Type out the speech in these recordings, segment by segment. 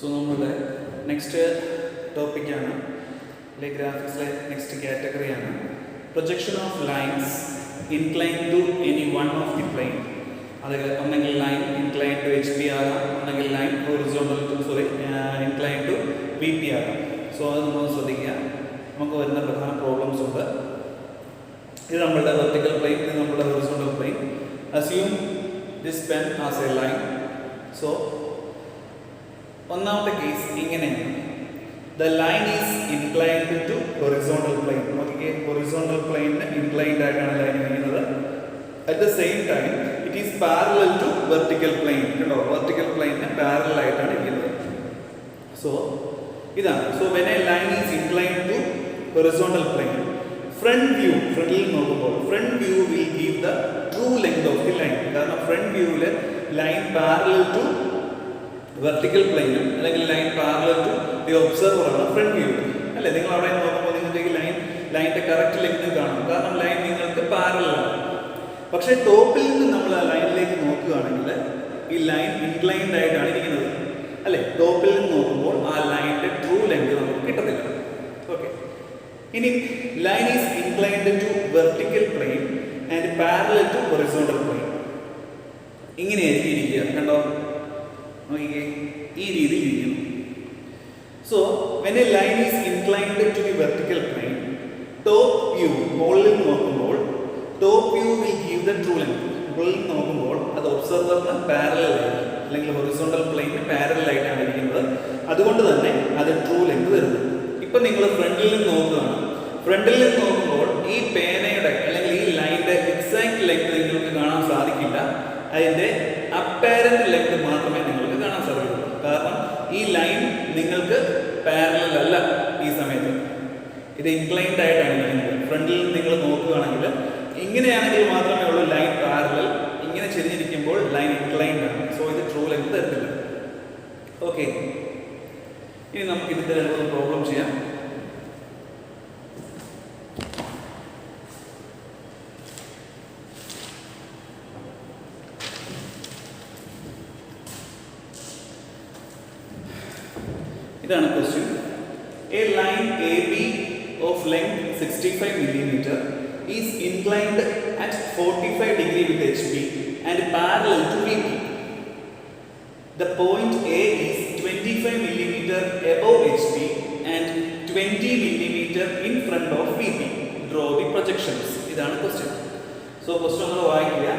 So, നമ്മുടെ next ടോപ്പിക്കാണ് ഗ്രാഫിക്സിലെ നെക്സ്റ്റ് കാറ്റഗറിയാണ് projection of lines incline to any one of the plane. അത് ഒന്നെങ്കിൽ ലൈൻ ഇൻക്ലൈൻ ടു HP ആകാം, ഒന്നെങ്കിൽ line horizontal to incline to VP ആകാം. സോ അത് നമ്മൾ ശ്രദ്ധിക്കുക. നമുക്ക് വരുന്ന പ്രധാന പ്രോബ്ലംസ് ഉണ്ട്. ഇത് നമ്മളുടെ വെർട്ടിക്കൽ പ്ലെയിൻ, ഇത് നമ്മുടെ horizontal plane. Assume this pen as A line. So ഒന്നാമത്തെ കേസ് ഇങ്ങനെയാണ്. The line is inclined to horizontal plane. നോക്കിക്കേ, horizontal plane inclined ആയിട്ടാണ് ലൈൻ ഇരിക്കുന്നത്. At the same time, it is parallel to vertical plane. കണ്ടോ, vertical plane parallel ആയിട്ടാണ് ഇരിക്കുന്നത്. So ഇതാണ്. So when a line is inclined to horizontal plane, front view, ഫ്രണ്ടിൽ നോക്കുമ്പോൾ front view will give the true length of the line. കാരണം front viewല് line parallel to vertical പ്ലെയിനും അല്ലെങ്കിൽ line parallel to the observer ആണ് front view അല്ലേ. നിങ്ങൾ അവിടെ നോക്കുമ്പോൾ നിങ്ങൾക്ക് ലൈനിന്റെ കറക്റ്റ് ലെങ്ത് കാണും, കാരണം ലൈൻ നിങ്ങൾക്ക് പാരലലാണ്. പക്ഷേ ടോപ്പിൽ നിന്ന് നമ്മൾ ആ ലൈനിലേക്ക് നോക്കുകയാണെങ്കിൽ ഈ ലൈൻ ഇൻക്ലൈൻഡ് ആയിട്ടാണ് ഇരിക്കുന്നത് അല്ലേ. ടോപ്പിൽ നിന്ന് നോക്കുമ്പോൾ ആ ലൈനിന്റെ ട്രൂ ലെങ്ത് നമുക്ക് കിട്ടത്തില്ല. ഓക്കെ, ഇനി line is inclined to vertical plane and parallel to horizontal plane. ഇങ്ങനെയായിരിക്കും ഇരിക്കുക. കണ്ടോ, ഈ രീതിയിൽ ഇരിക്കുന്നു. So when a line is inclined to the vertical plane, top view മുകളിൽ നോക്കുമ്പോൾ top view will give the true length. മുകളിൽ നോക്കുമ്പോൾ അത് ഒബ്സർവറിന് പാരലൽ ആയിരിക്കും, അല്ലെങ്കിൽ ഹൊറിസോണ്ടൽ പ്ലെയിന് പാരലൽ ആയിട്ടാണ് ഇരിക്കുന്നത്. അതുകൊണ്ട് തന്നെ അത് ട്രൂ ലെങ്ത് വരുന്നത്. ഇപ്പൊ നിങ്ങൾ ഫ്രണ്ടിൽ നിന്ന് നോക്കുകയാണ്. ഫ്രണ്ടിൽ നിന്ന് നോക്കുമ്പോൾ ഈ പേനയുടെ അല്ലെങ്കിൽ ഈ ലൈനിന്റെ എക്സാക്ട് ലെങ്ത് നിങ്ങൾക്ക് കാണാൻ സാധിക്കില്ല. അതിന്റെ അപ്പാരന്റ് ലെങ്ത് മാത്രമേ നിങ്ങൾക്ക് കാണാൻ സാധിക്കുള്ളൂ. കാരണം ഈ ലൈൻ നിങ്ങൾക്ക് പാരലൽ അല്ല ഈ സമയത്ത്, ഇത് ഇൻക്ലൈൻഡ് ആയിട്ടാണ് ഇരിക്കുന്നത്. ഫ്രണ്ടിൽ നിങ്ങൾ നോക്കുകയാണെങ്കിൽ ഇങ്ങനെയാണെങ്കിൽ മാത്രമേ ഉള്ളൂ ലൈൻ പാരലൽ. ഇങ്ങനെ ചെരിഞ്ഞിരിക്കുമ്പോൾ ലൈൻ ഇൻക്ലൈൻഡ് ആണ്. സോ ഇത് ട്രൂ ലെങ്ത് തരത്തില്ല. ഓക്കെ, ഇനി നമുക്ക് ഇതിന്റെ ഒരു പ്രോബ്ലം ചെയ്യാം. ഇതാണ് question. A line AB of length 65 mm is inclined at 45 degree with HP and parallel to VP. The point A is 25 mm above HP and 20 mm in front of VP. Draw the projections. ഇതാണ് question. So question നമ്മൾ വായിക്കുക.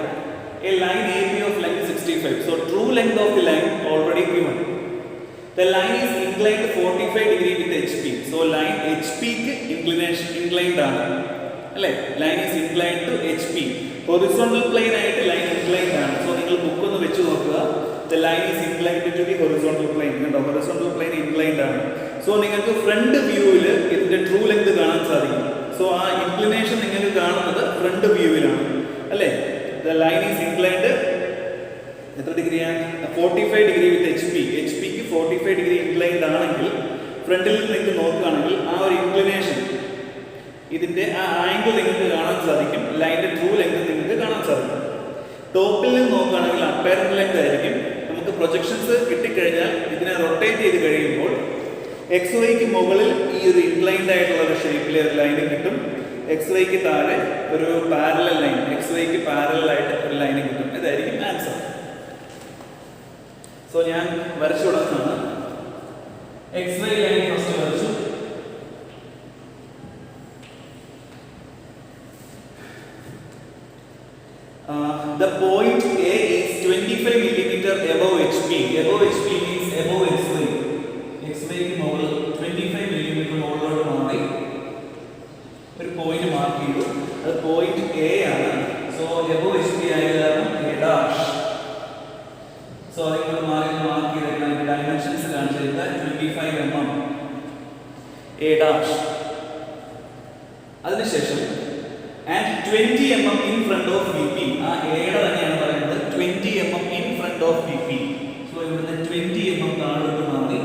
A line AB of length 65. So true length of the line already given. The line is inclined 45 degree with HP. So line HP ക്ക് inclined ആണ് അല്ലേ. Line is inclined to HP. Horizontal plane ആയിട്ട് line inclined ആണ്. So നിങ്ങൾ book ഒന്ന് വെച്ച് നോക്കുക. The line is inclined to the horizontal plane. കണ്ടോ, horizontal plane inclined ആണ്. So നിങ്ങൾക്ക് ഫ്രണ്ട് വ്യൂവിൽ ഇതിന്റെ ട്രൂ ലെങ്ത് കാണാൻ സാധിക്കും. സോ ആ ഇൻക്ലിനേഷൻ നിങ്ങൾക്ക് കാണുന്നത് ഫ്രണ്ട് വ്യൂവിലാണ് അല്ലേ. The line is inclined എത്ര ഡിഗ്രിയാണ്? 45 degree with HP. HPക്ക് 45 degree inclined ആണെങ്കിൽ ഫ്രണ്ടിൽ നിങ്ങൾക്ക് നോക്കുകയാണെങ്കിൽ ആ ഒരു ഇൻക്ലിനേഷൻ, ഇതിന്റെ ആ ആംഗിൾ നിങ്ങൾക്ക് കാണാൻ സാധിക്കും. ലൈനിന്റെ ട്രൂ ലെങ്ത് നിങ്ങൾക്ക് കാണാൻ സാധിക്കും. ടോപ്പിൽ നിന്ന് നോക്കുകയാണെങ്കിൽ അപ്പാരന്റ് ലെങ്ത് ആയിരിക്കും. നമുക്ക് പ്രൊജക്ഷൻസ് കിട്ടിക്കഴിഞ്ഞാൽ ഇതിനെ റൊട്ടേറ്റ് ചെയ്ത് കഴിയുമ്പോൾ XYക്ക് മുകളിൽ ഈ ഒരു ഇൻക്ലൈൻഡ് ആയിട്ടുള്ള ഒരു ഷേപ്പിലെ ഒരു ലൈൻ കിട്ടും. XYക്ക് താഴെ ഒരു പാരലൽ ലൈൻ, XYക്ക് പാരലൽ ആയിട്ട് ഒരു ലൈൻ കിട്ടും. ഇതായിരിക്കും ആൻസർ. സോ ഞാൻ വരച്ചു കൊടുക്കുന്നതാണ്. XY ലൈൻ ഫസ്റ്റ് വരച്ചു. The point A is 25 mm above HP. Above HP means above XY. XY ക്ക് മുകളിൽ 25 mm മുകളിലോട്ട് മാറി ഒരു പോയിന്റ് മാർക്ക് ചെയ്തു. അത് പോയിന്റ് A ആണ്. സോ above HP ആയ കാരണം A dash. സോ നിങ്ങൾ മാർക്ക് ചെയ്തേക്കാം. ഡയമെൻഷൻസ് കാണിച്ചിട്ട് 25 mm A dash. അതിനുശേഷം and 20 mm in front of VP. ആ എയുടെ തന്നെയാണ് പറയുന്നത് 20 mm in front of VP. So ഇവിടുന്ന് 20 mm താഴോട്ട് മാറി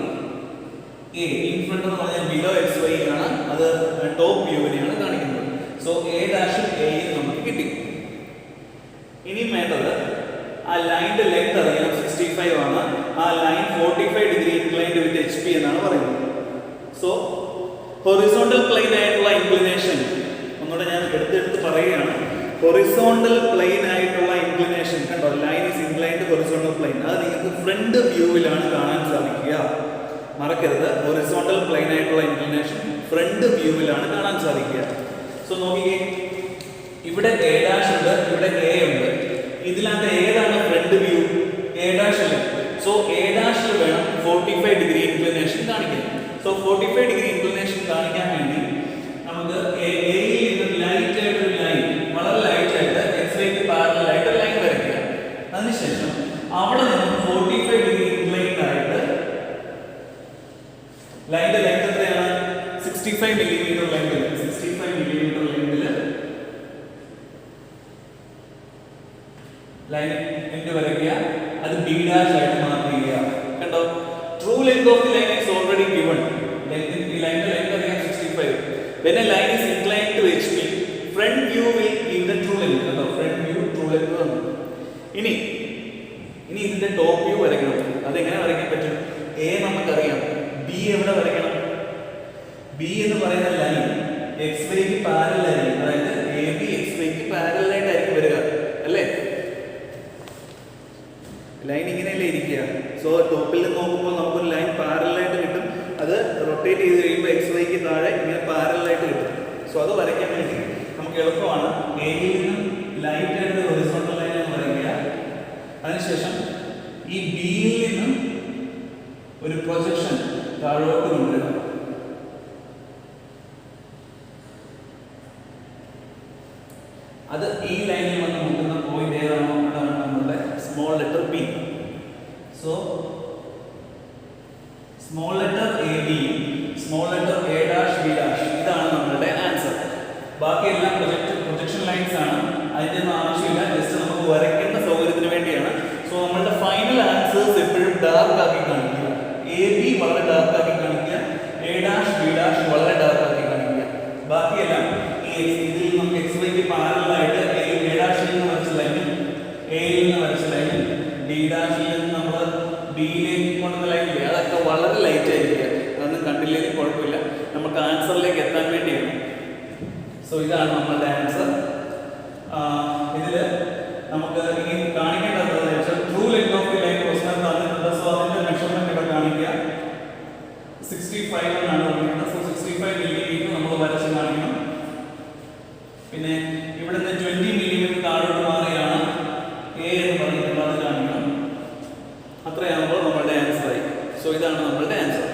A in front എന്ന് പറഞ്ഞാൽ below XY ആണ്. അത് ടോപ്പ് വ്യൂവിനെയാണ് കാണിക്കുന്നത്. സോ A dash A നമുക്ക് കിട്ടി. ഇനി വേണ്ടത് ആ ലൈനിന്റെ ലെങ്ത് അറിയാം 65 ആണ്. ആ ലൈൻ 45 ഡിഗ്രി ഇൻക്ലൈൻഡ് വിത്ത് HP എന്നാണ് പറയുന്നത്. സോ ഹൊറിസോണ്ടൽ പ്ലെയിൻ ആയിട്ടുള്ള ഇൻക്ലിനേഷൻ ഒന്നുകൂടെ ഞാൻ എടുത്തെടുത്ത് പറയുകയാണ്. ഹൊറിസോണ്ടൽ പ്ലെയിൻ ആയിട്ടുള്ള ഇൻക്ലിനേഷൻ കണ്ടോ, line is inclined horizontal plane. അത് നിങ്ങൾക്ക് ഫ്രണ്ട് വ്യൂവിലാണ് കാണാൻ സാധിക്കുക. മറക്കരുത്, ഹൊറിസോണ്ടൽ പ്ലെയിൻ ആയിട്ടുള്ള ഇൻക്ലിനേഷൻ ഫ്രണ്ട് വ്യൂവിലാണ് കാണാൻ സാധിക്കുക. സോ നോക്കിക്കേ, ഇവിടെ A' ഉണ്ട്, ഇവിടെ A ഉണ്ട്. ഇതിനകത്ത് ഏതാണ് ഫ്രണ്ട് വ്യൂ? A' അല്ലേ. സോ A' വേണം 45 ഡിഗ്രി ഇൻക്ലിനേഷൻ കാണിക്കാൻ. സോ 45 ഡിഗ്രി ഇൻക്ലിനേഷൻ കാണിക്കാൻ വേണ്ടി നമുക്ക് എയിൽ നിന്ന് ലൈറ്റ് ആയിട്ട് ഒരു ലൈൻ, വളരെ ലൈറ്റ് ആയിട്ട് എക്സ്റേക്ക് പാരലൽ ആയിട്ട് ലൈൻ വരയ്ക്കുക. അതിനുശേഷം അവിടെ നിന്ന് 45 ഡിഗ്രി ഇൻക്ലൈൻഡ് ആയിട്ട് ലൈൻ്റെ ലെങ്ത് എത്രയാണ്? 65 മില്ലിമീറ്റർ ലെങ്തിൽ 65 മില്ലിമീറ്റർ ലെങ്തിൽ ലൈൻ എന്ത് വരയ്ക്കുക? അത് B' ആയിട്ട് മാർക്ക് ചെയ്യുക. കണ്ടോ, true length of the line is already given. ഈ ലൈനിന്റെ ലെങ്ത് അറിയാം 65. When a line is inclined to HP, front view will give the true length. കണ്ടോ, ഫ്രണ്ട് വ്യൂ ട്രൂ ലെങ്ത് ആണ്. ഇനി ഇതിന്റെ ടോപ്പ് വ്യൂ വരയ്ക്കണം. അതെങ്ങനെ വരയ്ക്കാൻ പറ്റും? A നമുക്കറിയാം, B എവിടെ വരയ്ക്കണം? B എന്ന് പറയുന്ന ലൈൻ XY ക്ക് പാരലൽ ആയിരിക്കും. അതായത് AB XY ക്ക് പാരലൽ ആയിട്ടായിരിക്കും വരിക അല്ലേ? ലൈൻ ഇങ്ങനെയല്ലേ ഇരിക്കുക. സോ ടോപ്പിൽ നിന്ന് നോക്കുമ്പോൾ നമുക്കൊരു ലൈൻ പാരലായിട്ട് കിട്ടും. അത് റൊട്ടേറ്റ് ചെയ്ത് കഴിയുമ്പോൾ XY ക്ക് താഴെ ഇങ്ങനെ പാരലായിട്ട് കിട്ടും. സോ അത് വരയ്ക്കാൻ വേണ്ടി നമുക്ക് എളുപ്പമാണ്. എയിൽ നിന്നും ലൈറ്റ് ആയിട്ട് ഹൊറിസോണ്ടൽ ലൈൻ എന്ന് വരയ്ക്കുക. അതിനുശേഷം ഈ ബിയിൽ നിന്നും ഒരു പ്രൊജക്ഷൻ താഴോട്ട് കൊണ്ടുവരിക. അത് ഈ ലൈനിൽ വന്ന് മുട്ടുന്ന പോയിന്റ് ഏതാണോ അതാണ് നമ്മുടെ small letter B. So small letter AB, small letter A', B', ഇതാണ് നമ്മളുടെ ആൻസർ. ബാക്കിയെല്ലാം പ്രൊജക്ഷൻ ലൈൻസ് ആണ്. അതിൻ്റെ ഒന്നും ആവശ്യമില്ല, ജസ്റ്റ് നമുക്ക് വരയ്ക്കേണ്ട സൗകര്യത്തിന് വേണ്ടിയാണ്. സോ നമ്മളുടെ ഫൈനൽ ആൻസേഴ്സ് എപ്പോഴും ഡാർക്ക് ആക്കി കാണിക്കുക. AB വളരെ ഡാർക്ക് ആക്കി കാണിക്കുക, A', B' വളരെ ഡാർക്ക് ആക്കി കാണിക്കുക. ബാക്കിയെല്ലാം ഇതിൽ നമുക്ക് XY ക്ക് പാരലലായിട്ട് A'-ൽ നിന്ന് വരച്ച ലൈനും A'യിൽ നിന്ന് വരച്ച ലൈനും D'-ൽ നിന്ന് നമ്മൾ Bയിലേക്ക് കൊണ്ടുവന്ന ലൈനില്ലേ, അതൊക്കെ വളരെ ലൈറ്റ് ആയിരിക്കുക. അതൊന്നും കണ്ടില്ലെങ്കിൽ കുഴപ്പമില്ല, നമുക്ക് ആൻസറിലേക്ക് എത്താൻ വേണ്ടിയാണ്. സോ ഇതാണ് നമ്മളുടെ ആൻസർ. ഇതിൽ നമുക്ക് ഇനി കാണിക്കേണ്ടത് true length of the line question തന്നിട്ടുണ്ട്. സോ അതിന്റെ മെഷർമെന്റ് ഇവിടെ കാണിക്കുക. 65 എന്നാണ് പറയുന്നത്. സോ 65 മില്ലിമീറ്റർ നമ്മൾ വരച്ച് കാണിക്കണം. പിന്നെ ഇവിടുന്ന് 20 മില്ലിമീറ്റർ താഴോട്ട് മാറിയാണ് A എന്ന് പറഞ്ഞിട്ടുള്ളത്, അത് കാണിക്കണം. അത്രയാകുമ്പോൾ നമ്മളുടെ ആൻസർ ആയി. സോ ഇതാണ് നമ്മളുടെ ആൻസർ.